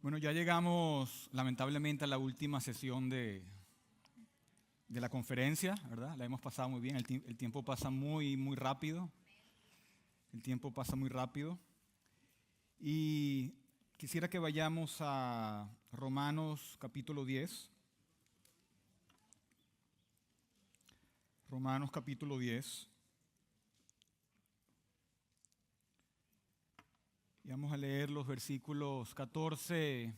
Bueno, ya llegamos lamentablemente a la última sesión de la conferencia, ¿verdad? La hemos pasado muy bien, el tiempo pasa muy rápido, el tiempo pasa muy rápido. Y quisiera que vayamos a Romanos capítulo 10. Romanos capítulo 10. Y vamos a leer los versículos 14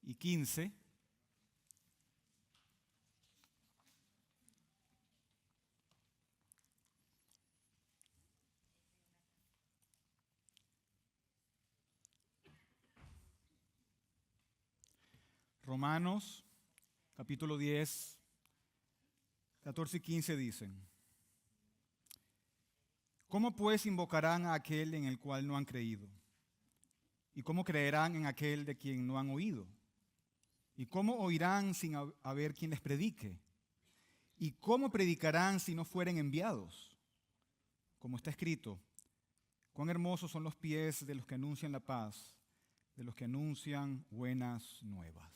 y 15. Romanos capítulo 10, 14 y 15 dicen: ¿Cómo pues invocarán a aquel en el cual no han creído? ¿Y cómo creerán en aquel de quien no han oído? ¿Y cómo oirán sin haber quien les predique? ¿Y cómo predicarán si no fueren enviados? Como está escrito: cuán hermosos son los pies de los que anuncian la paz, de los que anuncian buenas nuevas.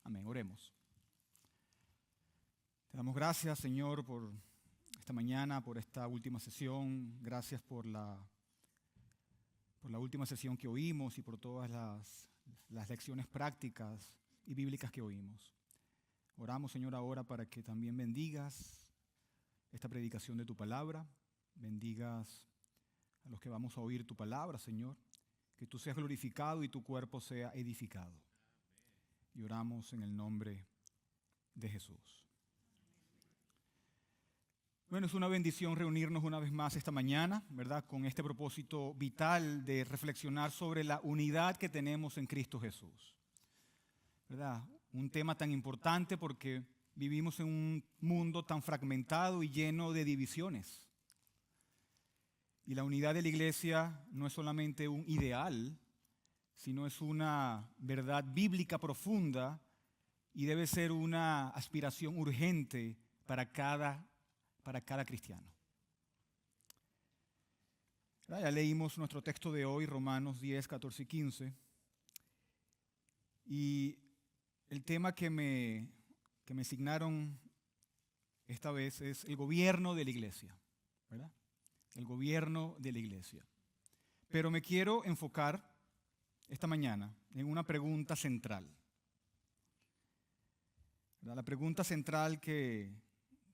Amén. Oremos. Te damos gracias, Señor, por esta mañana, por esta última sesión. Gracias por la última sesión que oímos y por todas las lecciones prácticas y bíblicas que oímos. Oramos, Señor, ahora para que también bendigas esta predicación de tu palabra, bendigas a los que vamos a oír tu palabra, Señor, que tú seas glorificado y tu cuerpo sea edificado. Y oramos en el nombre de Jesús. Bueno, es una bendición reunirnos una vez más esta mañana, ¿verdad? Con este propósito vital de reflexionar sobre la unidad que tenemos en Cristo Jesús, ¿verdad? Un tema tan importante porque vivimos en un mundo tan fragmentado y lleno de divisiones. Y la unidad de la iglesia no es solamente un ideal, sino es una verdad bíblica profunda y debe ser una aspiración urgente para cada cristiano. Ya leímos nuestro texto de hoy, Romanos 10, 14 y 15. Y el tema que me asignaron esta vez es el gobierno de la iglesia, ¿verdad? El gobierno de la iglesia. Pero me quiero enfocar esta mañana en una pregunta central, ¿verdad? La pregunta central que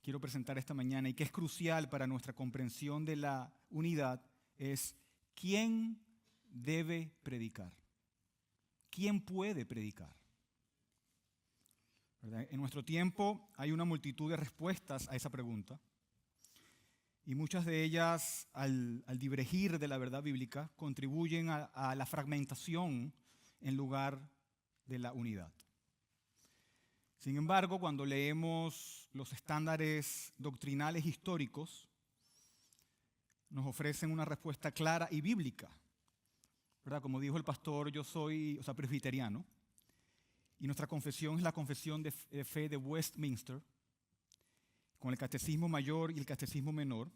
quiero presentar esta mañana y que es crucial para nuestra comprensión de la unidad es: ¿quién debe predicar? ¿Quién puede predicar? ¿Verdad? En nuestro tiempo hay una multitud de respuestas a esa pregunta y muchas de ellas, al divergir de la verdad bíblica, contribuyen a la fragmentación en lugar de la unidad. Sin embargo, cuando leemos los estándares doctrinales históricos, nos ofrecen una respuesta clara y bíblica, ¿verdad? Como dijo el pastor, yo soy presbiteriano, y nuestra confesión es la confesión de fe de Westminster, con el catecismo mayor y el catecismo menor.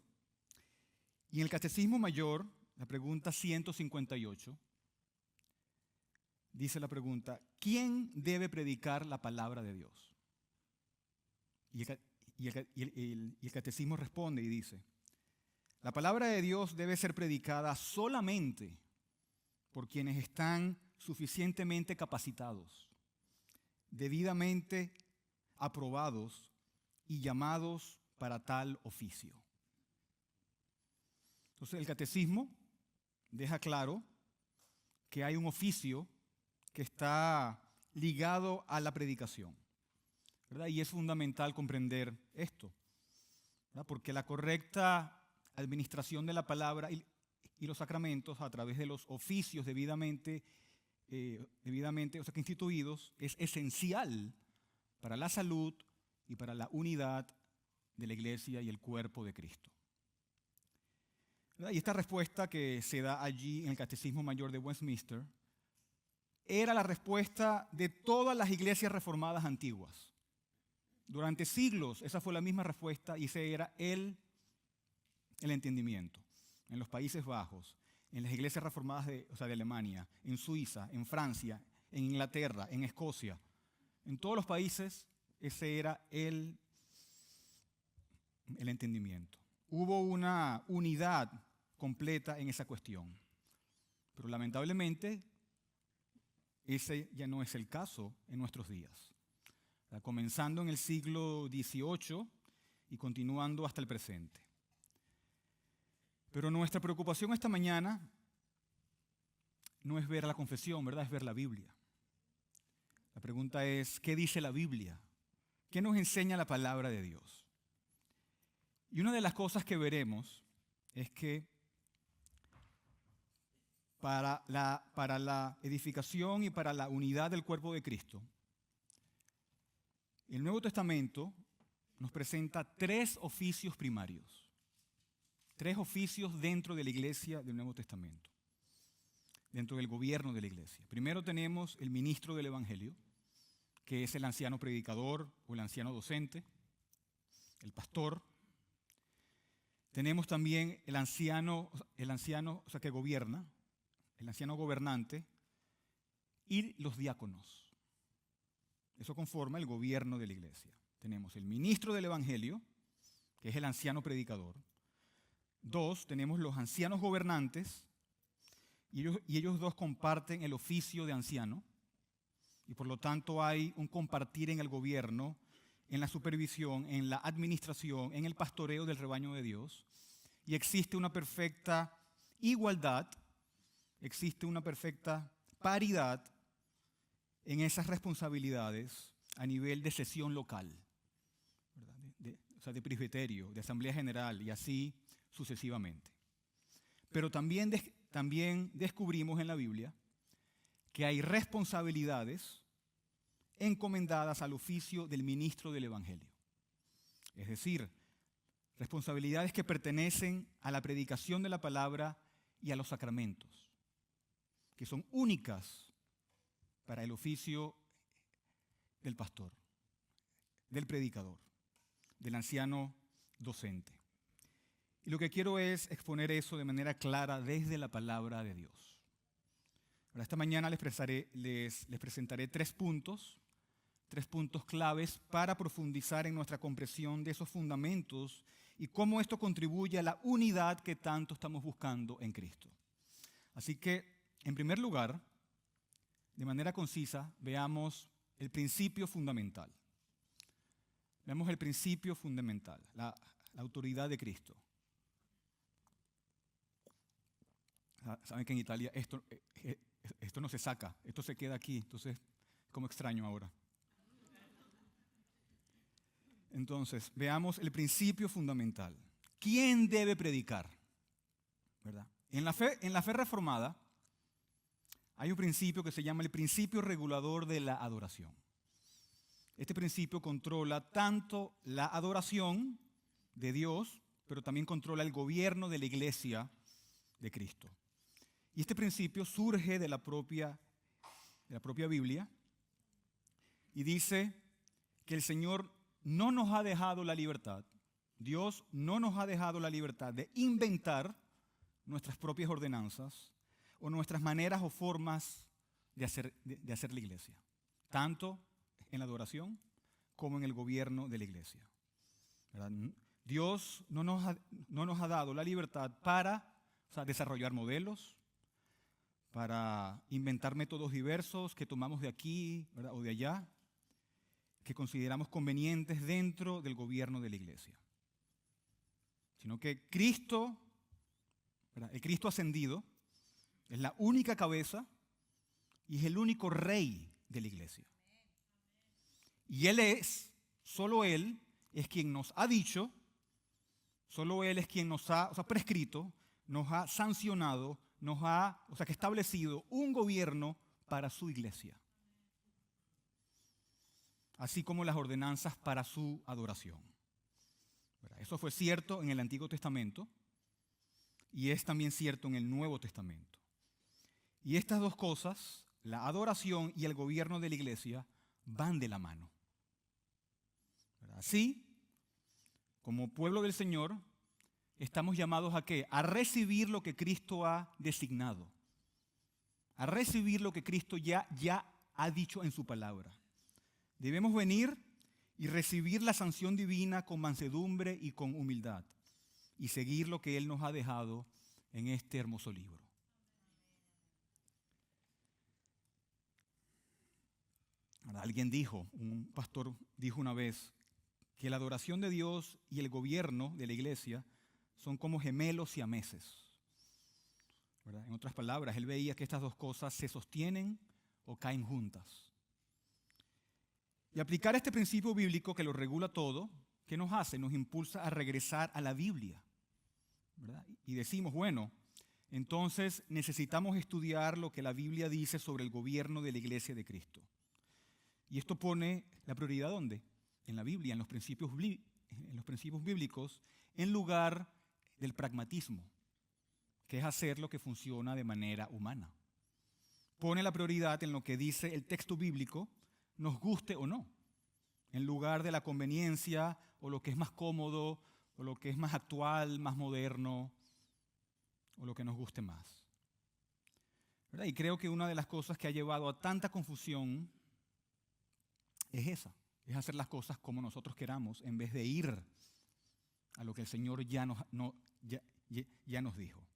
Y en el catecismo mayor, la pregunta 158, dice la pregunta: ¿quién debe predicar la palabra de Dios? Y el catecismo responde y dice: la palabra de Dios debe ser predicada solamente por quienes están suficientemente capacitados, debidamente aprobados y llamados para tal oficio. Entonces el catecismo deja claro que hay un oficio que está ligado a la predicación, ¿verdad? Y es fundamental comprender esto, ¿verdad? Porque la correcta administración de la palabra y los sacramentos a través de los oficios debidamente instituidos es esencial para la salud y para la unidad de la iglesia y el cuerpo de Cristo, ¿verdad? Y esta respuesta que se da allí en el Catecismo Mayor de Westminster era la respuesta de todas las iglesias reformadas antiguas. Durante siglos esa fue la misma respuesta y ese era el entendimiento. En los Países Bajos, en las iglesias reformadas de Alemania, en Suiza, en Francia, en Inglaterra, en Escocia, en todos los países, ese era el entendimiento. Hubo una unidad completa en esa cuestión. Pero lamentablemente, ese ya no es el caso en nuestros días. Comenzando en el siglo XVIII y continuando hasta el presente. Pero nuestra preocupación esta mañana no es ver la confesión, ¿verdad? Es ver la Biblia. La pregunta es, ¿qué dice la Biblia? ¿Qué nos enseña la palabra de Dios? Y una de las cosas que veremos es que para la edificación y para la unidad del cuerpo de Cristo, el Nuevo Testamento nos presenta 3 oficios primarios. 3 oficios dentro de la iglesia del Nuevo Testamento, dentro del gobierno de la iglesia. Primero tenemos el ministro del Evangelio, que es el anciano predicador o el anciano docente, el pastor. Tenemos también el anciano que gobierna, el anciano gobernante y los diáconos. Eso conforma el gobierno de la iglesia. Tenemos el ministro del Evangelio, que es el anciano predicador. 2, tenemos los ancianos gobernantes, y ellos 2 comparten el oficio de anciano, y por lo tanto hay un compartir en el gobierno, en la supervisión, en la administración, en el pastoreo del rebaño de Dios, y existe una perfecta igualdad, existe una perfecta paridad en esas responsabilidades a nivel de sesión local, ¿verdad? De presbiterio, de asamblea general y así sucesivamente. Pero también descubrimos en la Biblia que hay responsabilidades encomendadas al oficio del ministro del Evangelio. Es decir, responsabilidades que pertenecen a la predicación de la palabra y a los sacramentos, que son únicas para el oficio del pastor, del predicador, del anciano docente. Y lo que quiero es exponer eso de manera clara desde la palabra de Dios. Ahora, esta mañana les presentaré 3 puntos claves para profundizar en nuestra comprensión de esos fundamentos y cómo esto contribuye a la unidad que tanto estamos buscando en Cristo. Así que, en primer lugar, de manera concisa, veamos el principio fundamental. Veamos el principio fundamental, la autoridad de Cristo. Saben que en Italia esto no se saca, esto se queda aquí, entonces es como extraño ahora. Entonces, veamos el principio fundamental. ¿Quién debe predicar? ¿Verdad? En la fe reformada hay un principio que se llama el principio regulador de la adoración. Este principio controla tanto la adoración de Dios, pero también controla el gobierno de la iglesia de Cristo. Y este principio surge de la propia Biblia y dice que el Señor no nos ha dejado la libertad, Dios no nos ha dejado la libertad de inventar nuestras propias ordenanzas o nuestras maneras o formas de hacer la iglesia, tanto en la adoración como en el gobierno de la iglesia. ¿Verdad? Dios no nos ha dado la libertad para desarrollar modelos, para inventar métodos diversos que tomamos de aquí, ¿verdad? O de allá, que consideramos convenientes dentro del gobierno de la iglesia. Sino que Cristo, ¿verdad? El Cristo ascendido, es la única cabeza y es el único rey de la iglesia. Y solo Él es quien nos ha dicho, solo Él es quien nos ha prescrito, nos ha sancionado, que ha establecido un gobierno para su iglesia. Así como las ordenanzas para su adoración. Eso fue cierto en el Antiguo Testamento y es también cierto en el Nuevo Testamento. Y estas 2 cosas, la adoración y el gobierno de la iglesia, van de la mano. Así, como pueblo del Señor, estamos llamados ¿a qué? A recibir lo que Cristo ha designado. A recibir lo que Cristo ya ha dicho en su palabra. Debemos venir y recibir la sanción divina con mansedumbre y con humildad y seguir lo que Él nos ha dejado en este hermoso libro. Alguien dijo, un pastor dijo una vez, que la adoración de Dios y el gobierno de la iglesia son como gemelos siameses. ¿Verdad? En otras palabras, él veía que estas dos cosas se sostienen o caen juntas. Y aplicar este principio bíblico que lo regula todo, ¿qué nos hace? Nos impulsa a regresar a la Biblia. ¿Verdad? Y decimos, bueno, entonces necesitamos estudiar lo que la Biblia dice sobre el gobierno de la iglesia de Cristo. Y esto pone la prioridad ¿dónde? En la Biblia, en los principios bíblicos, en lugar del pragmatismo, que es hacer lo que funciona de manera humana. Pone la prioridad en lo que dice el texto bíblico, nos guste o no, en lugar de la conveniencia o lo que es más cómodo o lo que es más actual, más moderno o lo que nos guste más. ¿Verdad? Y creo que una de las cosas que ha llevado a tanta confusión es esa, es hacer las cosas como nosotros queramos en vez de ir a lo que el Señor ya nos dijo.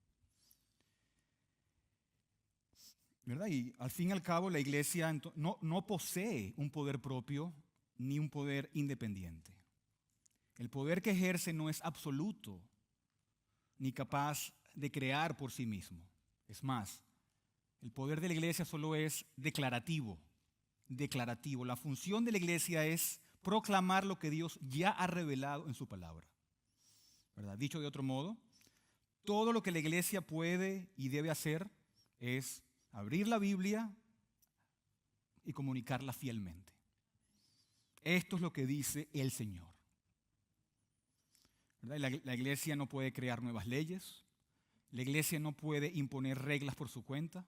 ¿Verdad? Y al fin y al cabo la iglesia no posee un poder propio ni un poder independiente. El poder que ejerce no es absoluto ni capaz de crear por sí mismo. Es más, el poder de la iglesia solo es declarativo. La función de la iglesia es proclamar lo que Dios ya ha revelado en su palabra. ¿Verdad? Dicho de otro modo, todo lo que la iglesia puede y debe hacer es abrir la Biblia y comunicarla fielmente. Esto es lo que dice el Señor. ¿Verdad? La iglesia no puede crear nuevas leyes. La iglesia no puede imponer reglas por su cuenta.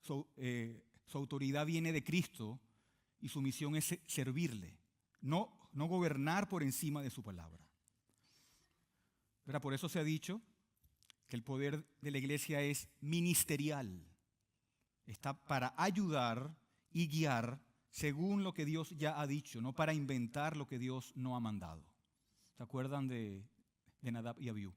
Su autoridad viene de Cristo y su misión es servirle, no gobernar por encima de su palabra. ¿Verdad? Por eso se ha dicho que el poder de la iglesia es ministerial. Está para ayudar y guiar según lo que Dios ya ha dicho, no para inventar lo que Dios no ha mandado. ¿Se acuerdan de Nadab y Abiú?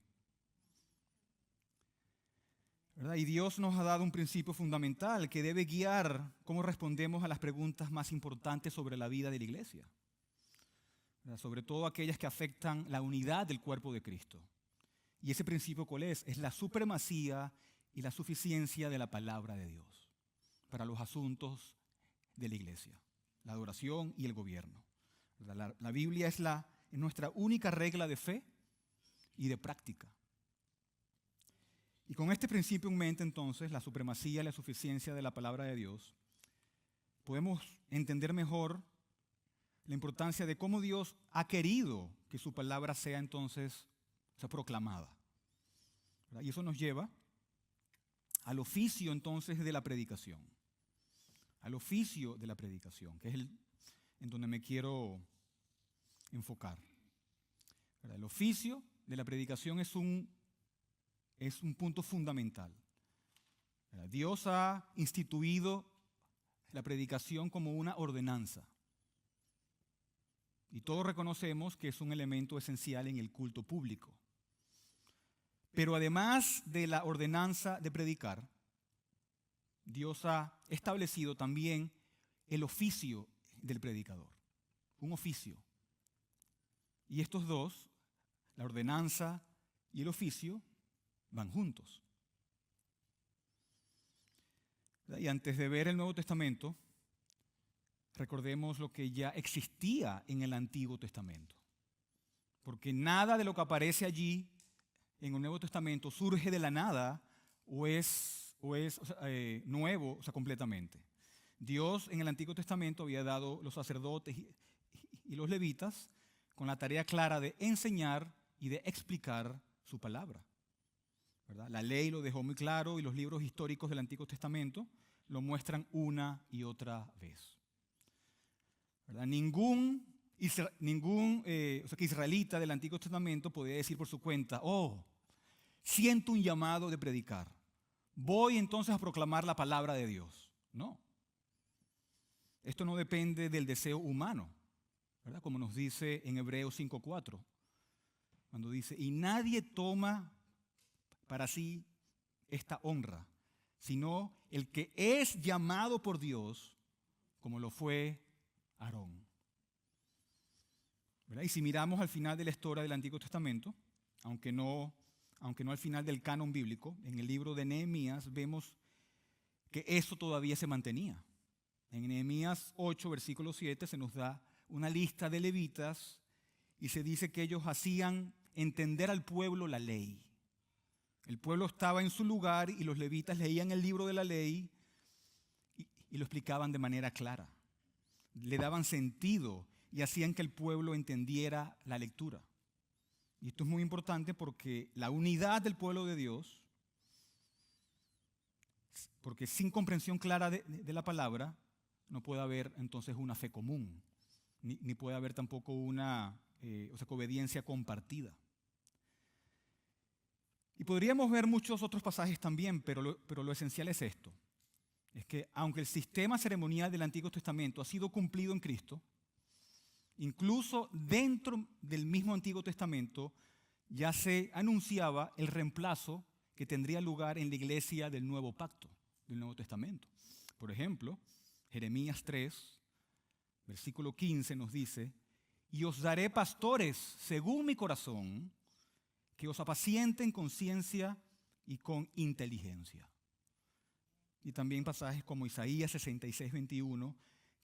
¿Verdad? Y Dios nos ha dado un principio fundamental que debe guiar cómo respondemos a las preguntas más importantes sobre la vida de la iglesia. ¿Verdad? Sobre todo aquellas que afectan la unidad del cuerpo de Cristo. Y ese principio, ¿cuál es? Es la supremacía y la suficiencia de la palabra de Dios para los asuntos de la iglesia, la adoración y el gobierno. La Biblia es nuestra única regla de fe y de práctica. Y con este principio en mente, entonces, la supremacía y la suficiencia de la palabra de Dios, podemos entender mejor la importancia de cómo Dios ha querido que su palabra sea entonces proclamada. ¿Verdad? Y eso nos lleva al oficio entonces de la predicación. Al oficio de la predicación, que es en donde me quiero enfocar. ¿Verdad? El oficio de la predicación es un punto fundamental. ¿Verdad? Dios ha instituido la predicación como una ordenanza. Y todos reconocemos que es un elemento esencial en el culto público. Pero además de la ordenanza de predicar, Dios ha establecido también el oficio del predicador. Un oficio. Y estos dos, la ordenanza y el oficio, van juntos. Y antes de ver el Nuevo Testamento, recordemos lo que ya existía en el Antiguo Testamento. Porque nada de lo que aparece allí en el Nuevo Testamento surge de la nada o es nuevo, completamente. Dios en el Antiguo Testamento había dado los sacerdotes y los levitas con la tarea clara de enseñar y de explicar su palabra. ¿Verdad? La ley lo dejó muy claro y los libros históricos del Antiguo Testamento lo muestran una y otra vez. ¿Verdad? Ningún israelita del Antiguo Testamento podía decir por su cuenta, siento un llamado de predicar. Voy entonces a proclamar la palabra de Dios. No. Esto no depende del deseo humano, ¿verdad? Como nos dice en Hebreos 5:4, cuando dice, y nadie toma para sí esta honra, sino el que es llamado por Dios, como lo fue Aarón. ¿Verdad? Y si miramos al final de la historia del Antiguo Testamento, aunque no al final del canon bíblico, en el libro de Nehemías vemos que eso todavía se mantenía. En Nehemías 8, versículo 7, se nos da una lista de levitas y se dice que ellos hacían entender al pueblo la ley. El pueblo estaba en su lugar y los levitas leían el libro de la ley y lo explicaban de manera clara. Le daban sentido y hacían que el pueblo entendiera la lectura. Y esto es muy importante porque la unidad del pueblo de Dios, porque sin comprensión clara de la palabra, no puede haber entonces una fe común, ni puede haber tampoco una obediencia compartida. Y podríamos ver muchos otros pasajes también, pero lo esencial es esto. Es que aunque el sistema ceremonial del Antiguo Testamento ha sido cumplido en Cristo, incluso dentro del mismo Antiguo Testamento ya se anunciaba el reemplazo que tendría lugar en la iglesia del Nuevo Pacto, del Nuevo Testamento. Por ejemplo, Jeremías 3, versículo 15 nos dice, y os daré pastores según mi corazón, que os apacienten con ciencia y con inteligencia. Y también pasajes como Isaías 66, 21,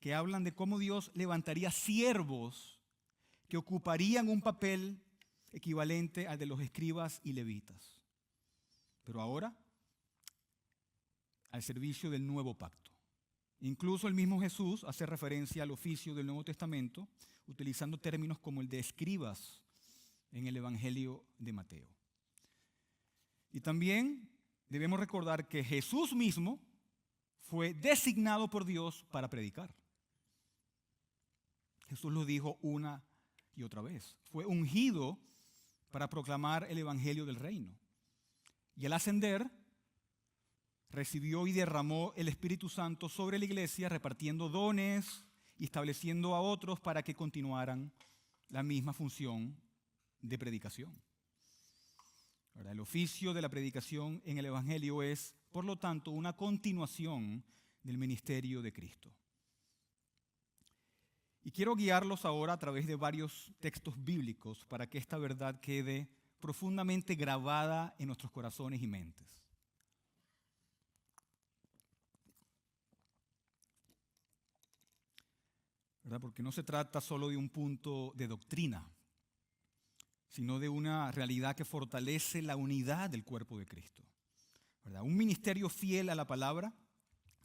que hablan de cómo Dios levantaría siervos que ocuparían un papel equivalente al de los escribas y levitas. Pero ahora, al servicio del nuevo pacto. Incluso el mismo Jesús hace referencia al oficio del Nuevo Testamento, utilizando términos como el de escribas en el Evangelio de Mateo. Y también debemos recordar que Jesús mismo fue designado por Dios para predicar. Jesús lo dijo una y otra vez. Fue ungido para proclamar el Evangelio del reino. Y al ascender, recibió y derramó el Espíritu Santo sobre la iglesia, repartiendo dones y estableciendo a otros para que continuaran la misma función de predicación. Ahora, el oficio de la predicación en el Evangelio es, por lo tanto, una continuación del ministerio de Cristo. Y quiero guiarlos ahora a través de varios textos bíblicos para que esta verdad quede profundamente grabada en nuestros corazones y mentes. ¿Verdad? Porque no se trata solo de un punto de doctrina, sino de una realidad que fortalece la unidad del cuerpo de Cristo. ¿Verdad? Un ministerio fiel a la palabra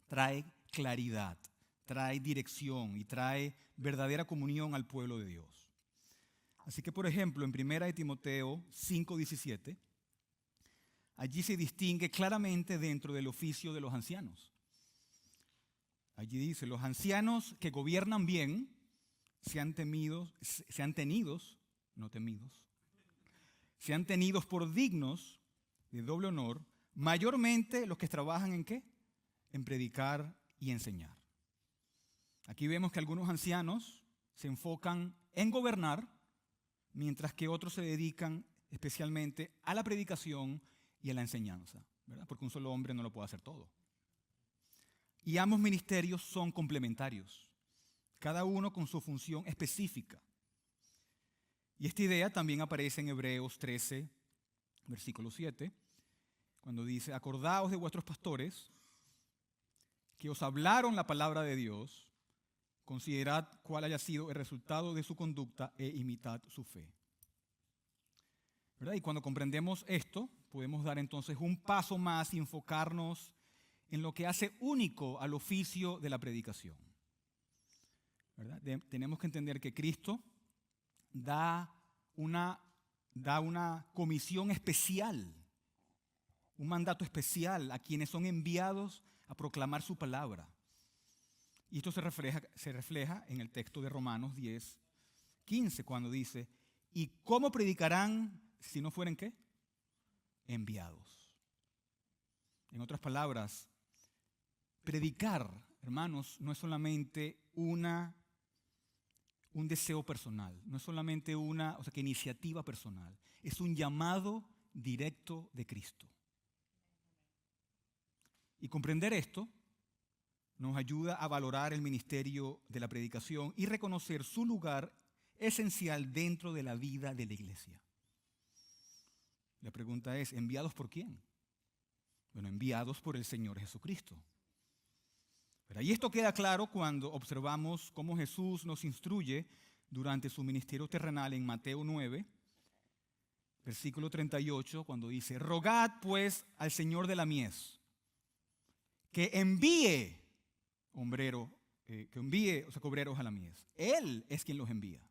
trae claridad, trae dirección y trae verdadera comunión al pueblo de Dios. Así que, por ejemplo, en 1 Timoteo 5:17, allí se distingue claramente dentro del oficio de los ancianos. Allí dice, los ancianos que gobiernan bien sean tenidos por dignos de doble honor, mayormente los que trabajan ¿en qué? En predicar y enseñar. Aquí vemos que algunos ancianos se enfocan en gobernar, mientras que otros se dedican especialmente a la predicación y a la enseñanza, ¿verdad? Porque un solo hombre no lo puede hacer todo. Y ambos ministerios son complementarios, cada uno con su función específica. Y esta idea también aparece en Hebreos 13, versículo 7, cuando dice, acordaos de vuestros pastores que os hablaron la palabra de Dios, considerad cuál haya sido el resultado de su conducta e imitad su fe. ¿Verdad? Y cuando comprendemos esto, podemos dar entonces un paso más y enfocarnos en lo que hace único al oficio de la predicación. ¿Verdad? Tenemos que entender que Cristo da una comisión especial, un mandato especial a quienes son enviados a proclamar su palabra. Y esto se refleja en el texto de Romanos 10:15, cuando dice, ¿y cómo predicarán si no fueren qué? Enviados. En otras palabras, predicar hermanos, no es solamente un deseo personal, no es solamente que iniciativa personal, es un llamado directo de Cristo. Y comprender esto nos ayuda a valorar el ministerio de la predicación y reconocer su lugar esencial dentro de la vida de la iglesia. La pregunta es, ¿enviados por quién? Bueno, enviados por el Señor Jesucristo. Y esto queda claro cuando observamos cómo Jesús nos instruye durante su ministerio terrenal en Mateo 9, versículo 38, cuando dice: rogad pues al Señor de la mies que envíe obreros a la mies. Él es quien los envía.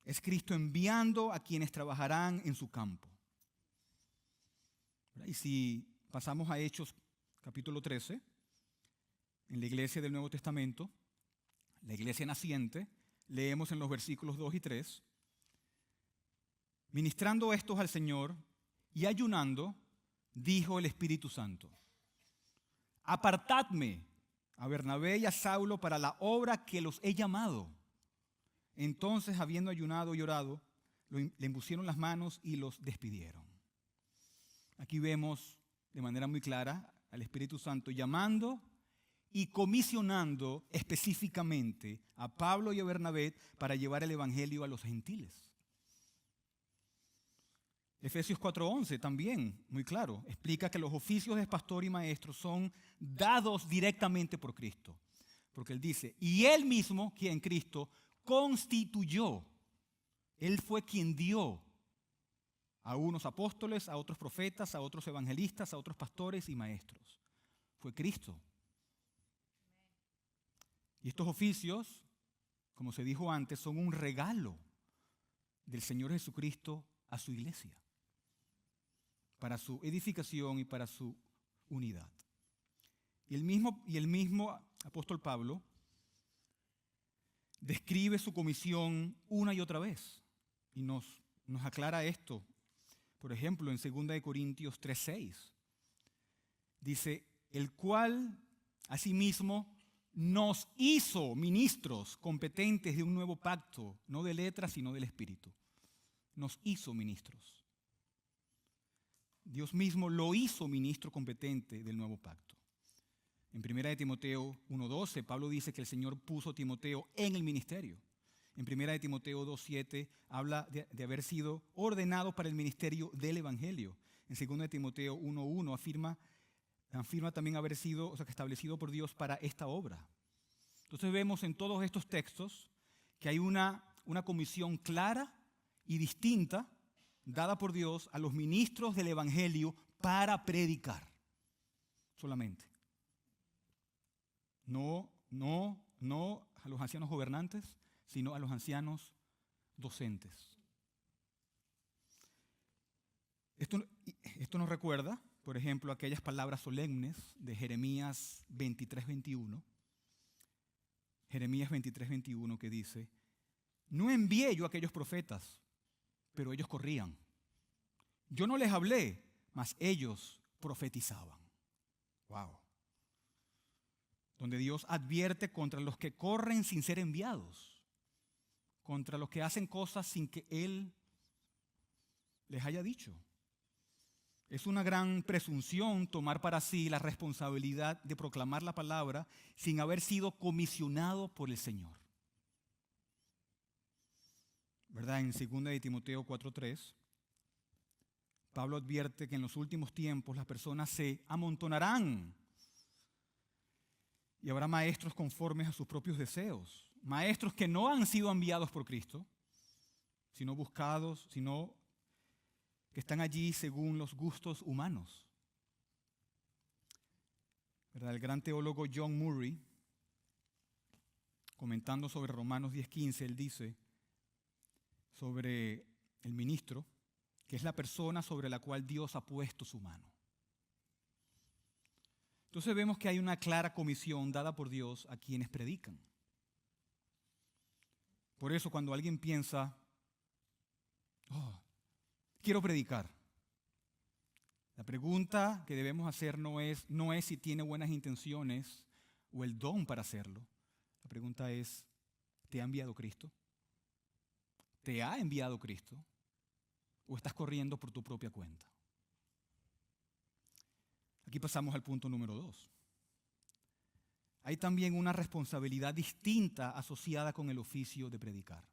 Es Cristo enviando a quienes trabajarán en su campo. Y si pasamos a Hechos capítulo 13, en la iglesia del Nuevo Testamento, la iglesia naciente, leemos en los versículos 2 y 3, ministrando estos al Señor y ayunando, dijo el Espíritu Santo: apartadme a Bernabé y a Saulo para la obra que los he llamado. Entonces, habiendo ayunado y orado, le impusieron las manos y los despidieron. Aquí vemos de manera muy clara al Espíritu Santo llamando y comisionando específicamente a Pablo y a Bernabé para llevar el evangelio a los gentiles. Efesios 4:11 también, muy claro, explica que los oficios de pastor y maestro son dados directamente por Cristo. Porque él dice, y él mismo, quien Cristo, constituyó. Él fue quien dio a unos apóstoles, a otros profetas, a otros evangelistas, a otros pastores y maestros. Fue Cristo. Y estos oficios, como se dijo antes, son un regalo del Señor Jesucristo a su iglesia, para su edificación y para su unidad. Y el mismo apóstol Pablo describe su comisión una y otra vez y nos aclara esto. Por ejemplo, en 2 Corintios 3:6 dice: el cual asimismo nos hizo ministros competentes de un nuevo pacto, no de letras sino del Espíritu. Nos hizo ministros. Dios mismo lo hizo ministro competente del nuevo pacto. En 1 Timoteo 1:12, Pablo dice que el Señor puso a Timoteo en el ministerio. En 1 Timoteo 2:7 habla de haber sido ordenado para el ministerio del Evangelio. En 2 Timoteo 1:1 afirma también haber sido establecido por Dios para esta obra. Entonces vemos en todos estos textos que hay una comisión clara y distinta dada por Dios a los ministros del Evangelio para predicar solamente. No a los ancianos gobernantes, sino a los ancianos docentes. Esto nos recuerda, por ejemplo, aquellas palabras solemnes de Jeremías 23:21. Jeremías 23:21 que dice: no envié yo a aquellos profetas, pero ellos corrían. Yo no les hablé, mas ellos profetizaban. Wow. Donde Dios advierte contra los que corren sin ser enviados, contra los que hacen cosas sin que Él les haya dicho. Es una gran presunción tomar para sí la responsabilidad de proclamar la palabra sin haber sido comisionado por el Señor. ¿Verdad? En 2 Timoteo 4:3, Pablo advierte que en los últimos tiempos las personas se amontonarán y habrá maestros conformes a sus propios deseos. Maestros que no han sido enviados por Cristo, sino buscados, sino que están allí según los gustos humanos. ¿Verdad? El gran teólogo John Murray, comentando sobre Romanos 10:15, él dice sobre el ministro, que es la persona sobre la cual Dios ha puesto su mano. Entonces vemos que hay una clara comisión dada por Dios a quienes predican. Por eso cuando alguien piensa, quiero predicar, La pregunta que debemos hacer no es si tiene buenas intenciones o el don para hacerlo. La pregunta es, ¿te ha enviado Cristo? ¿Te ha enviado Cristo? ¿O estás corriendo por tu propia cuenta? Aquí pasamos al punto número 2. Hay también una responsabilidad distinta asociada con el oficio de predicar.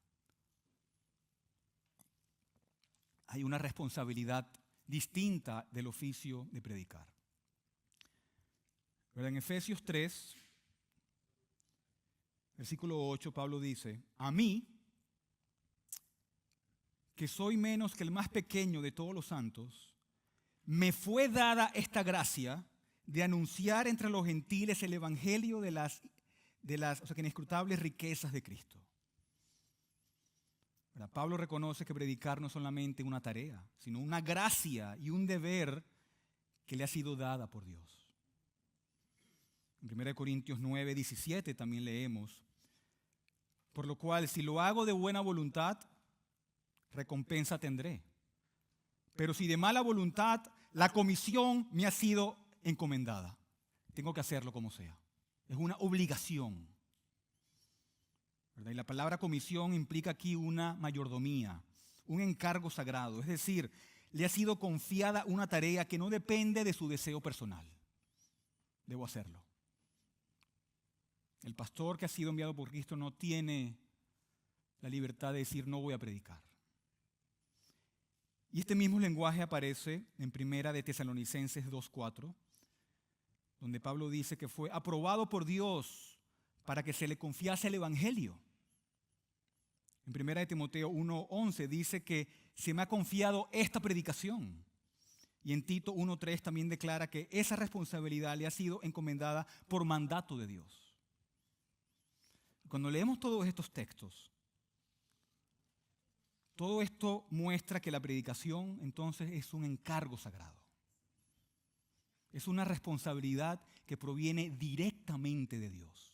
Hay una responsabilidad distinta del oficio de predicar. En Efesios 3, versículo 8, Pablo dice, a mí, que soy menos que el más pequeño de todos los santos, me fue dada esta gracia de anunciar entre los gentiles el evangelio de las inescrutables riquezas de Cristo. Pablo reconoce que predicar no es solamente una tarea, sino una gracia y un deber que le ha sido dada por Dios. En 1 Corintios 9, 17 también leemos, por lo cual si lo hago de buena voluntad, recompensa tendré. Pero si de mala voluntad, la comisión me ha sido encomendada. Tengo que hacerlo como sea. Es una obligación. ¿Verdad? Y la palabra comisión implica aquí una mayordomía, un encargo sagrado. Es decir, le ha sido confiada una tarea que no depende de su deseo personal. Debo hacerlo. El pastor que ha sido enviado por Cristo no tiene la libertad de decir no voy a predicar. Y este mismo lenguaje aparece en Primera de Tesalonicenses 2:4, donde Pablo dice que fue aprobado por Dios para que se le confiase el evangelio. En Primera de Timoteo 1:11 dice que se me ha confiado esta predicación. Y en Tito 1:3 también declara que esa responsabilidad le ha sido encomendada por mandato de Dios. Cuando leemos todos estos textos, todo esto muestra que la predicación entonces es un encargo sagrado. Es una responsabilidad que proviene directamente de Dios.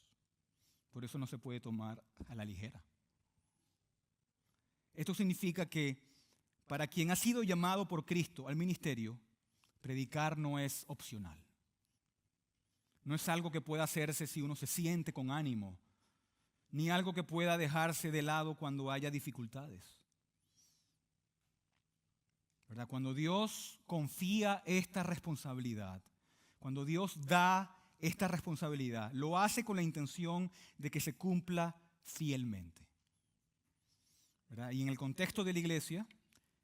Por eso no se puede tomar a la ligera. Esto significa que para quien ha sido llamado por Cristo al ministerio, predicar no es opcional. No es algo que pueda hacerse si uno se siente con ánimo, ni algo que pueda dejarse de lado cuando haya dificultades. ¿Verdad? Cuando Dios confía esta responsabilidad, cuando Dios da esta responsabilidad, lo hace con la intención de que se cumpla fielmente. ¿Verdad? Y en el contexto de la iglesia,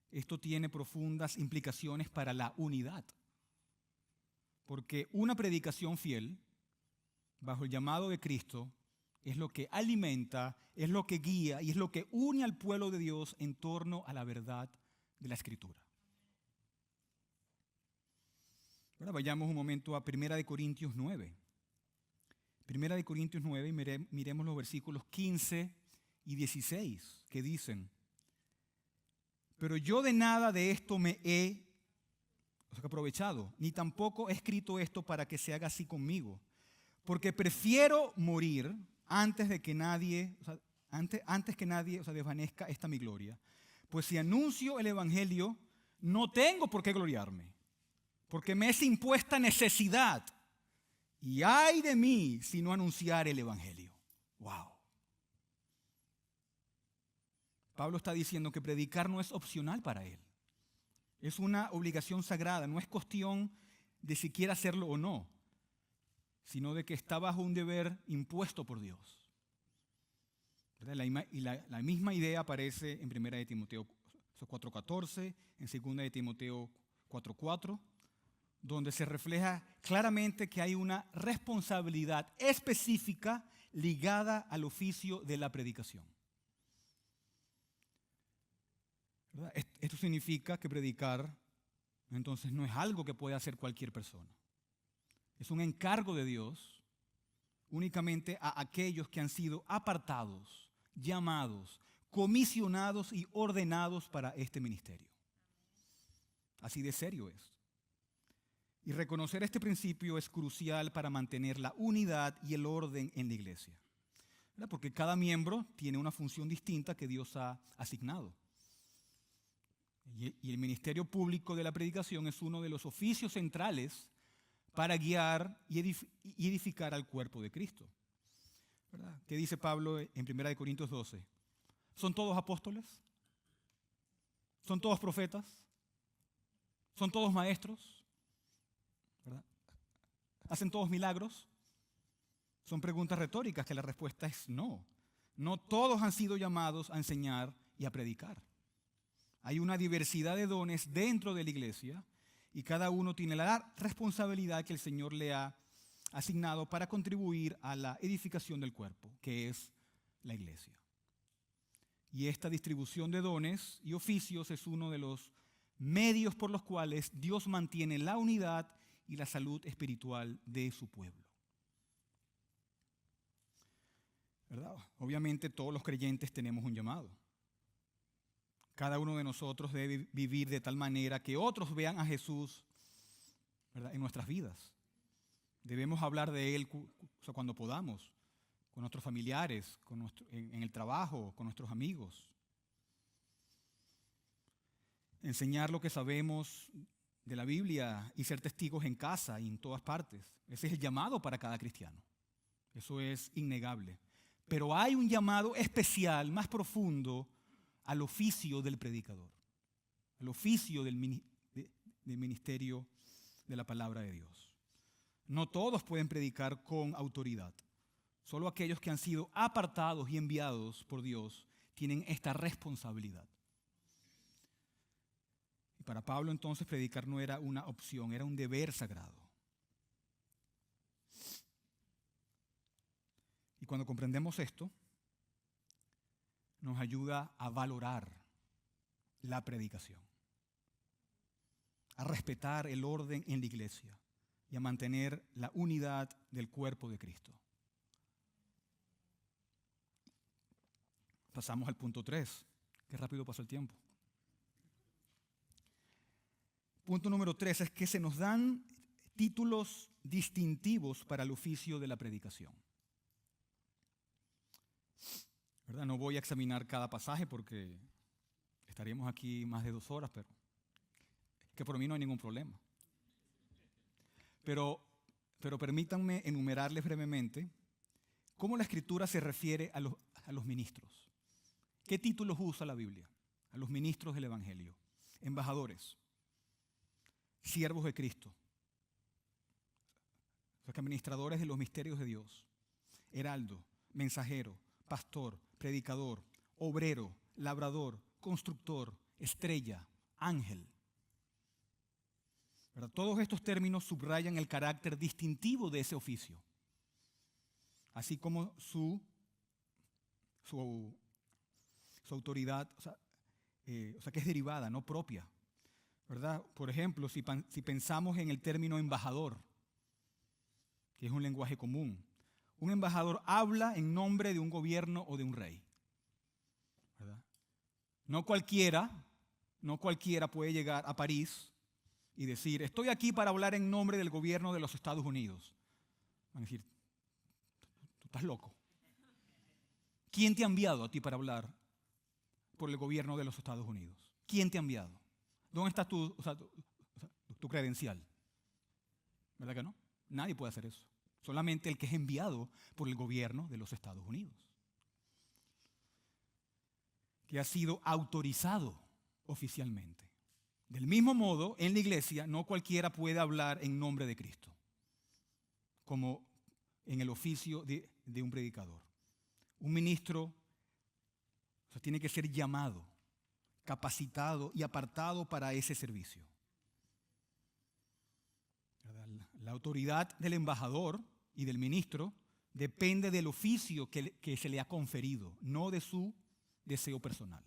esto tiene profundas implicaciones para la unidad. Porque una predicación fiel, bajo el llamado de Cristo, es lo que alimenta, es lo que guía y es lo que une al pueblo de Dios en torno a la verdad de la Escritura. Ahora vayamos un momento a 1 Corintios 9. 1 Corintios 9 y miremos los versículos 15 y 16 que dicen, pero yo de nada de esto me he aprovechado, ni tampoco he escrito esto para que se haga así conmigo, porque prefiero morir antes que nadie desvanezca esta mi gloria. Pues si anuncio el evangelio, no tengo por qué gloriarme, porque me es impuesta necesidad. Y ay de mí si no anunciar el evangelio. Wow. Pablo está diciendo que predicar no es opcional para él. Es una obligación sagrada, no es cuestión de si quiere hacerlo o no, sino de que está bajo un deber impuesto por Dios. La misma idea aparece en 1 de Timoteo 4:14, en 2 de Timoteo 4:4, donde se refleja claramente que hay una responsabilidad específica ligada al oficio de la predicación. ¿Verdad? Esto significa que predicar entonces no es algo que puede hacer cualquier persona. Es un encargo de Dios únicamente a aquellos que han sido apartados, llamados, comisionados y ordenados para este ministerio. Así de serio es. Y reconocer este principio es crucial para mantener la unidad y el orden en la iglesia. ¿Verdad? Porque cada miembro tiene una función distinta que Dios ha asignado. Y el ministerio público de la predicación es uno de los oficios centrales para guiar y edificar al cuerpo de Cristo. ¿Verdad? ¿Qué dice Pablo en 1 Corintios 12? ¿Son todos apóstoles? ¿Son todos profetas? ¿Son todos maestros? ¿Verdad? ¿Hacen todos milagros? Son preguntas retóricas que la respuesta es no. No todos han sido llamados a enseñar y a predicar. Hay una diversidad de dones dentro de la iglesia y cada uno tiene la responsabilidad que el Señor le ha asignado para contribuir a la edificación del cuerpo, que es la iglesia. Y esta distribución de dones y oficios es uno de los medios por los cuales Dios mantiene la unidad y la salud espiritual de su pueblo. ¿Verdad? Obviamente todos los creyentes tenemos un llamado. Cada uno de nosotros debe vivir de tal manera que otros vean a Jesús, ¿verdad?, en nuestras vidas. Debemos hablar de Él cuando podamos, con nuestros familiares, en el trabajo, con nuestros amigos. Enseñar lo que sabemos de la Biblia y ser testigos en casa y en todas partes. Ese es el llamado para cada cristiano. Eso es innegable. Pero hay un llamado especial, más profundo, al oficio del predicador, al oficio del ministerio de la palabra de Dios. No todos pueden predicar con autoridad. Solo aquellos que han sido apartados y enviados por Dios tienen esta responsabilidad. Y para Pablo entonces predicar no era una opción, era un deber sagrado. Y cuando comprendemos esto, nos ayuda a valorar la predicación, a respetar el orden en la iglesia y a mantener la unidad del cuerpo de Cristo. Pasamos al punto 3. Qué rápido pasó el tiempo. Punto número 3 es que se nos dan títulos distintivos para el oficio de la predicación. ¿Verdad? No voy a examinar cada pasaje porque estaríamos aquí más de 2 horas, pero que por mí no hay ningún problema. Pero permítanme enumerarles brevemente cómo la Escritura se refiere a los ministros. ¿Qué títulos usa la Biblia? A los ministros del Evangelio. Embajadores, siervos de Cristo, los administradores de los misterios de Dios, heraldo, mensajero, pastor, predicador, obrero, labrador, constructor, estrella, ángel. ¿Verdad? Todos estos términos subrayan el carácter distintivo de ese oficio, así como su autoridad, que es derivada, no propia. ¿Verdad? Por ejemplo, si pensamos en el término embajador, que es un lenguaje común, un embajador habla en nombre de un gobierno o de un rey. ¿Verdad? No cualquiera puede llegar a París y decir, estoy aquí para hablar en nombre del gobierno de los Estados Unidos. Van a decir, tú estás loco. ¿Quién te ha enviado a ti para hablar por el gobierno de los Estados Unidos? ¿Quién te ha enviado? ¿Dónde está tu credencial? ¿Verdad que no? Nadie puede hacer eso. Solamente el que es enviado por el gobierno de los Estados Unidos, que ha sido autorizado oficialmente. Del mismo modo, en la iglesia no cualquiera puede hablar en nombre de Cristo, como en el oficio de un predicador. Un ministro tiene que ser llamado, capacitado y apartado para ese servicio. La autoridad del embajador y del ministro depende del oficio que se le ha conferido, no de su deseo personal.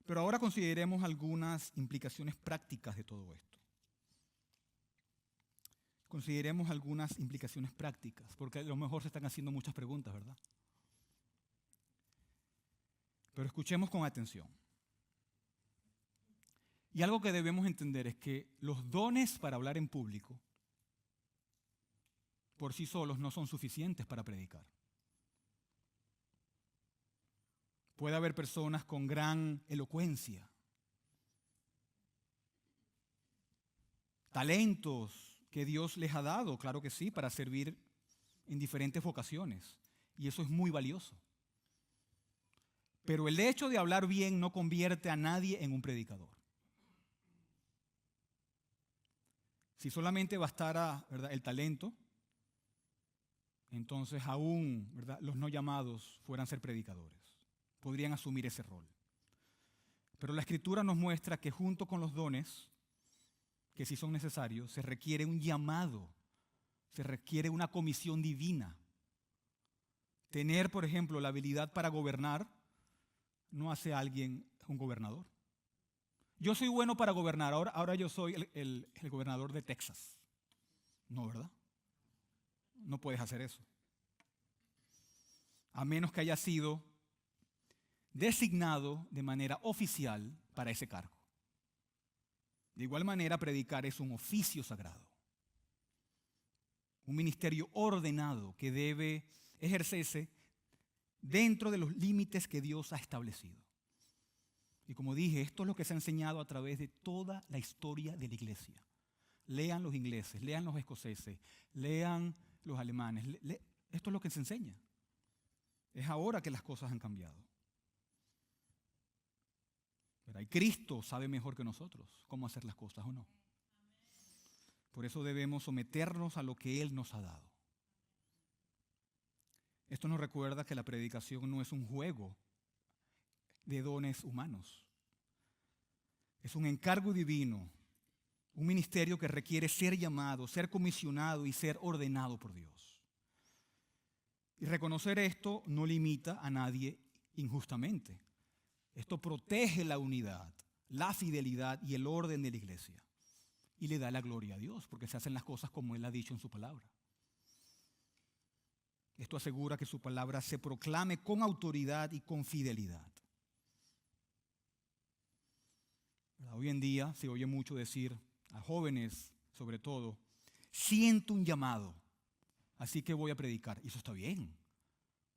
Pero ahora consideremos algunas implicaciones prácticas de todo esto. Consideremos algunas implicaciones prácticas, porque a lo mejor se están haciendo muchas preguntas, ¿verdad? Pero escuchemos con atención. Y algo que debemos entender es que los dones para hablar en público por sí solos no son suficientes para predicar. Puede haber personas con gran elocuencia, talentos que Dios les ha dado, claro que sí, para servir en diferentes vocaciones. Y eso es muy valioso. Pero el hecho de hablar bien no convierte a nadie en un predicador. Si solamente bastara, ¿verdad?, el talento, entonces aún, ¿verdad?, los no llamados fueran ser predicadores. Podrían asumir ese rol. Pero la Escritura nos muestra que junto con los dones, que sí son necesarios, se requiere un llamado, se requiere una comisión divina. Tener, por ejemplo, la habilidad para gobernar no hace a alguien un gobernador. Yo soy bueno para gobernar, ahora yo soy el gobernador de Texas. No, ¿verdad? No puedes hacer eso. A menos que haya sido designado de manera oficial para ese cargo. De igual manera, predicar es un oficio sagrado, un ministerio ordenado que debe ejercerse dentro de los límites que Dios ha establecido. Y como dije, esto es lo que se ha enseñado a través de toda la historia de la iglesia. Lean los ingleses, lean los escoceses, lean los alemanes. Esto es lo que se enseña. Es ahora que las cosas han cambiado. Y Cristo sabe mejor que nosotros cómo hacer las cosas o no. Por eso debemos someternos a lo que Él nos ha dado. Esto nos recuerda que la predicación no es un juego de dones humanos. Es un encargo divino, un ministerio que requiere ser llamado, ser comisionado y ser ordenado por Dios. Y reconocer esto no limita a nadie injustamente. Esto protege la unidad, la fidelidad y el orden de la iglesia. Y le da la gloria a Dios, porque se hacen las cosas como Él ha dicho en su palabra. Esto asegura que su palabra se proclame con autoridad y con fidelidad. Hoy en día se oye mucho decir, a jóvenes sobre todo, siento un llamado, así que voy a predicar. Y eso está bien,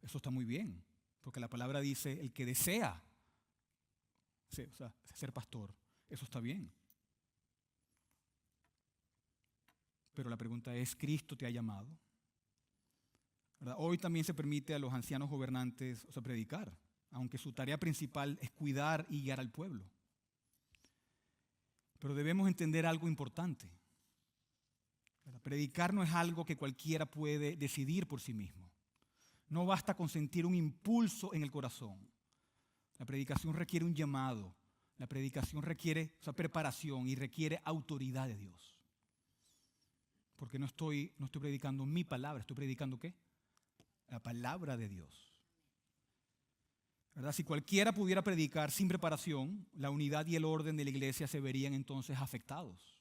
eso está muy bien, porque la palabra dice, el que desea ser pastor, eso está bien. Pero la pregunta es, ¿Cristo te ha llamado? ¿Verdad? Hoy también se permite a los ancianos gobernantes predicar, aunque su tarea principal es cuidar y guiar al pueblo. Pero debemos entender algo importante. Predicar no es algo que cualquiera puede decidir por sí mismo. No basta con sentir un impulso en el corazón. La predicación requiere un llamado. La predicación requiere preparación y requiere autoridad de Dios. Porque no estoy predicando mi palabra, estoy predicando ¿qué? La palabra de Dios. ¿Verdad? Si cualquiera pudiera predicar sin preparación, la unidad y el orden de la iglesia se verían entonces afectados.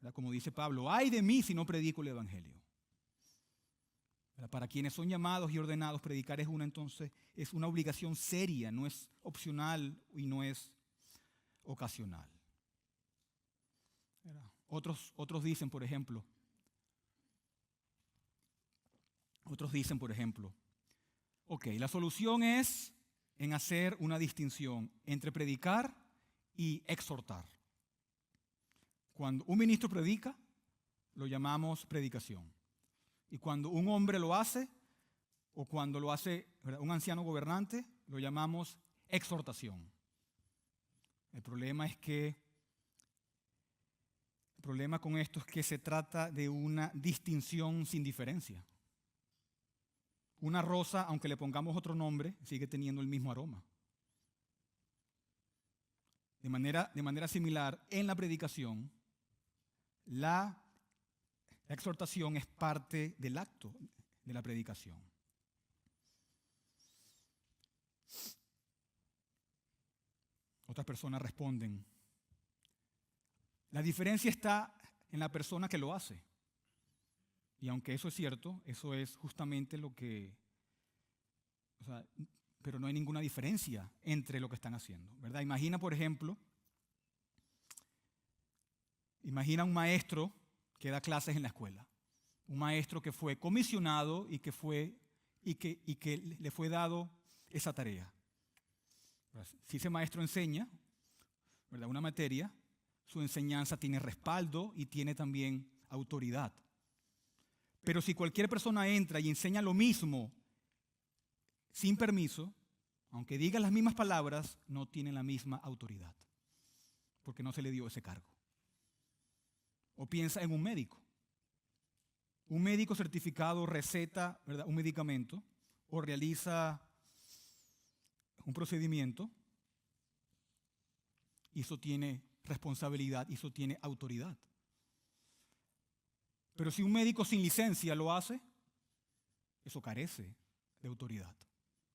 ¿Verdad? Como dice Pablo, ay de mí si no predico el evangelio. ¿Verdad? Para quienes son llamados y ordenados, predicar es una obligación seria, no es opcional y no es ocasional. ¿Verdad? Otros dicen, por ejemplo, ok, la solución es en hacer una distinción entre predicar y exhortar. Cuando un ministro predica, lo llamamos predicación. Y cuando un hombre lo hace, o cuando lo hace, ¿verdad?, un anciano gobernante, lo llamamos exhortación. El problema con esto es que se trata de una distinción sin diferencia. Una rosa, aunque le pongamos otro nombre, sigue teniendo el mismo aroma. De manera similar, en la predicación, la exhortación es parte del acto de la predicación. Otras personas responden, la diferencia está en la persona que lo hace. Y aunque eso es cierto, eso es justamente lo que, pero no hay ninguna diferencia entre lo que están haciendo, ¿verdad? Imagina, por ejemplo, un maestro que da clases en la escuela, un maestro que fue comisionado y que le fue dado esa tarea. Si ese maestro enseña, ¿verdad?, una materia, su enseñanza tiene respaldo y tiene también autoridad. Pero si cualquier persona entra y enseña lo mismo sin permiso, aunque diga las mismas palabras, no tiene la misma autoridad, porque no se le dio ese cargo. O piensa en un médico. Un médico certificado receta, ¿verdad?, un medicamento o realiza un procedimiento, y eso tiene responsabilidad y eso tiene autoridad. Pero si un médico sin licencia lo hace, eso carece de autoridad,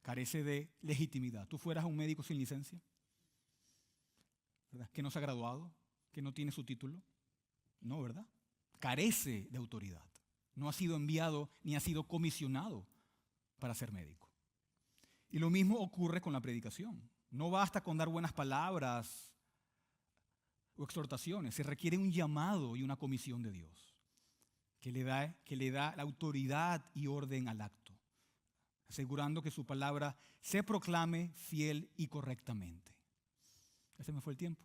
carece de legitimidad. ¿Tú fueras un médico sin licencia? ¿Verdad? Que no se ha graduado, que no tiene su título. No, ¿verdad? Carece de autoridad. No ha sido enviado ni ha sido comisionado para ser médico. Y lo mismo ocurre con la predicación. No basta con dar buenas palabras o exhortaciones. Se requiere un llamado y una comisión de Dios que le da la autoridad y orden al acto, asegurando que su palabra se proclame fiel y correctamente. Ese me fue el tiempo.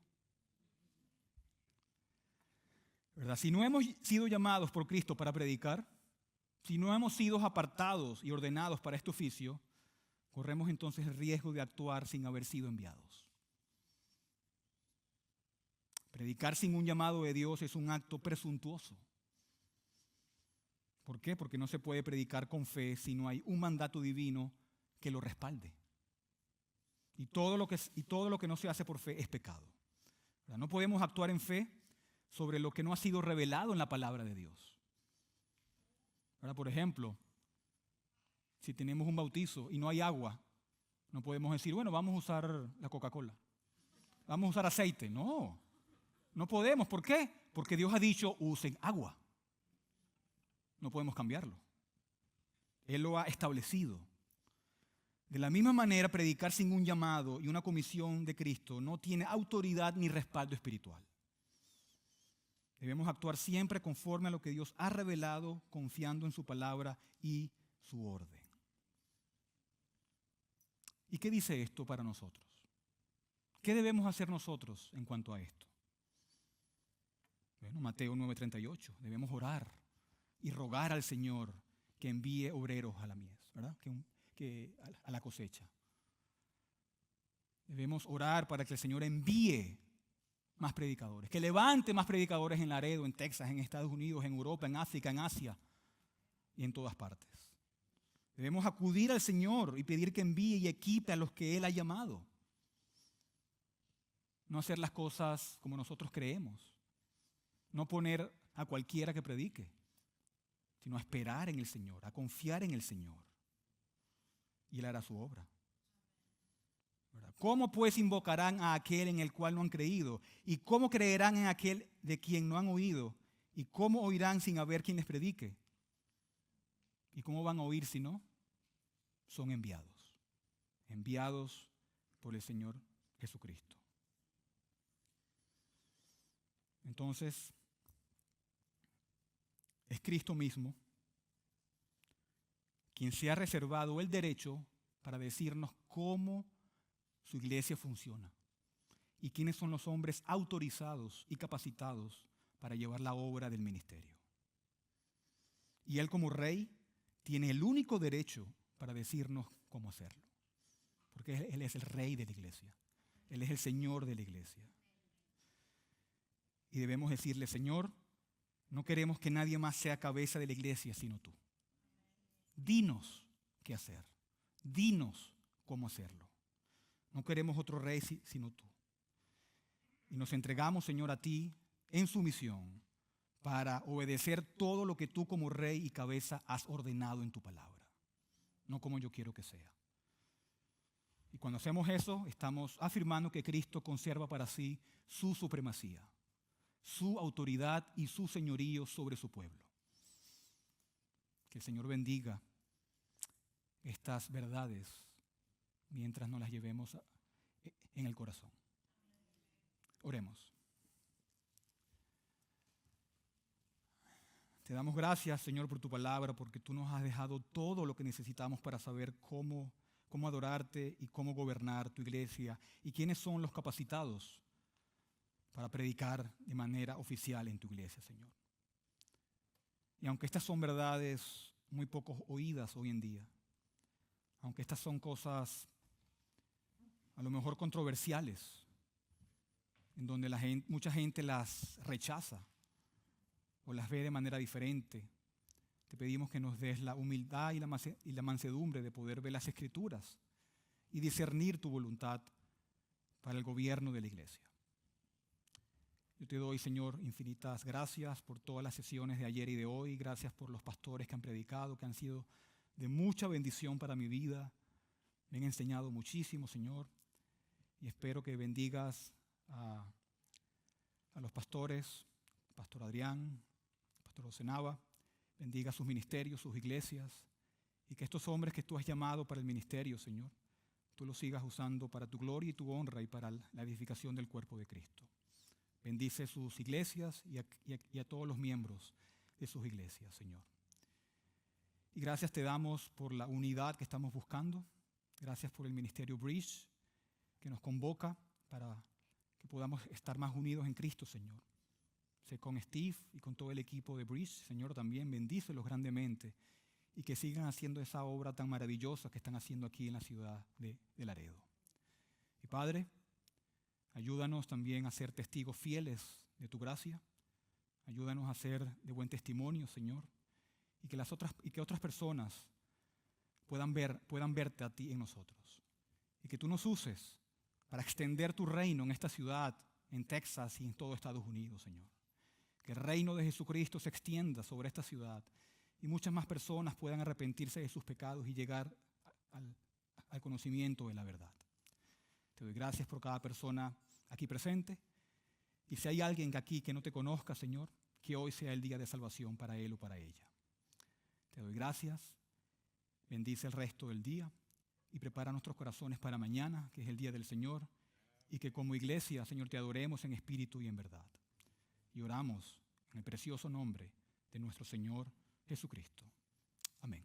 ¿Verdad? Si no hemos sido llamados por Cristo para predicar, si no hemos sido apartados y ordenados para este oficio, corremos entonces el riesgo de actuar sin haber sido enviados. Predicar sin un llamado de Dios es un acto presuntuoso. ¿Por qué? Porque no se puede predicar con fe si no hay un mandato divino que lo respalde. Y todo lo que no se hace por fe es pecado. ¿Verdad? No podemos actuar en fe sobre lo que no ha sido revelado en la palabra de Dios. Ahora, por ejemplo, si tenemos un bautizo y no hay agua, no podemos decir, bueno, vamos a usar la Coca-Cola, vamos a usar aceite. No podemos. ¿Por qué? Porque Dios ha dicho, usen agua. No podemos cambiarlo. Él lo ha establecido. De la misma manera, predicar sin un llamado y una comisión de Cristo no tiene autoridad ni respaldo espiritual. Debemos actuar siempre conforme a lo que Dios ha revelado, confiando en su palabra y su orden. ¿Y qué dice esto para nosotros? ¿Qué debemos hacer nosotros en cuanto a esto? Bueno, Mateo 9:38, debemos orar y rogar al Señor que envíe obreros a la mies, ¿verdad? A la cosecha. Debemos orar para que el Señor envíe más predicadores, que levante más predicadores en Laredo, en Texas, en Estados Unidos, en Europa, en África, en Asia y en todas partes. Debemos acudir al Señor y pedir que envíe y equipe a los que Él ha llamado. No hacer las cosas como nosotros creemos. No poner a cualquiera que predique, sino a esperar en el Señor, a confiar en el Señor. Y Él hará su obra. ¿Verdad? ¿Cómo pues invocarán a aquel en el cual no han creído? ¿Y cómo creerán en aquel de quien no han oído? ¿Y cómo oirán sin haber quien les predique? ¿Y cómo van a oír si no? Son enviados. Enviados por el Señor Jesucristo. Entonces, es Cristo mismo quien se ha reservado el derecho para decirnos cómo su iglesia funciona y quiénes son los hombres autorizados y capacitados para llevar la obra del ministerio. Y Él como Rey tiene el único derecho para decirnos cómo hacerlo, porque Él es el Rey de la iglesia, Él es el Señor de la iglesia. Y debemos decirle, Señor, no queremos que nadie más sea cabeza de la iglesia sino tú. Dinos qué hacer, dinos cómo hacerlo. No queremos otro rey sino tú. Y nos entregamos, Señor, a ti en sumisión para obedecer todo lo que tú como rey y cabeza has ordenado en tu palabra, no como yo quiero que sea. Y cuando hacemos eso, estamos afirmando que Cristo conserva para sí su supremacía, su autoridad y su señorío sobre su pueblo. Que el Señor bendiga estas verdades mientras nos las llevemos en el corazón. Oremos. Te damos gracias, Señor, por tu palabra, porque tú nos has dejado todo lo que necesitamos para saber cómo cómo adorarte y cómo gobernar tu iglesia y quiénes son los capacitados para predicar de manera oficial en tu iglesia, Señor. Y aunque estas son verdades muy poco oídas hoy en día, aunque estas son cosas a lo mejor controversiales, en donde mucha gente las rechaza o las ve de manera diferente, te pedimos que nos des la humildad y la mansedumbre de poder ver las Escrituras y discernir tu voluntad para el gobierno de la iglesia. Yo te doy, Señor, infinitas gracias por todas las sesiones de ayer y de hoy. Gracias por los pastores que han predicado, que han sido de mucha bendición para mi vida. Me han enseñado muchísimo, Señor. Y espero que bendigas a los pastores, Pastor Adrián, Pastor Osenaba. Bendiga sus ministerios, sus iglesias. Y que estos hombres que tú has llamado para el ministerio, Señor, tú los sigas usando para tu gloria y tu honra y para la edificación del cuerpo de Cristo. Bendice sus iglesias y a todos los miembros de sus iglesias, Señor. Y gracias te damos por la unidad que estamos buscando. Gracias por el ministerio Bridge, que nos convoca para que podamos estar más unidos en Cristo, Señor. Sé con Steve y con todo el equipo de Bridge, Señor, también bendícelos grandemente y que sigan haciendo esa obra tan maravillosa que están haciendo aquí en la ciudad de Laredo. Y Padre, ayúdanos también a ser testigos fieles de tu gracia. Ayúdanos a ser de buen testimonio, Señor, y que otras personas puedan verte a ti en nosotros. Y que tú nos uses para extender tu reino en esta ciudad, en Texas y en todo Estados Unidos, Señor. Que el reino de Jesucristo se extienda sobre esta ciudad y muchas más personas puedan arrepentirse de sus pecados y llegar al conocimiento de la verdad. Te doy gracias por cada persona aquí presente. Y si hay alguien aquí que no te conozca, Señor, que hoy sea el día de salvación para él o para ella. Te doy gracias. Bendice el resto del día y prepara nuestros corazones para mañana, que es el día del Señor, y que como iglesia, Señor, te adoremos en espíritu y en verdad. Y oramos en el precioso nombre de nuestro Señor Jesucristo. Amén.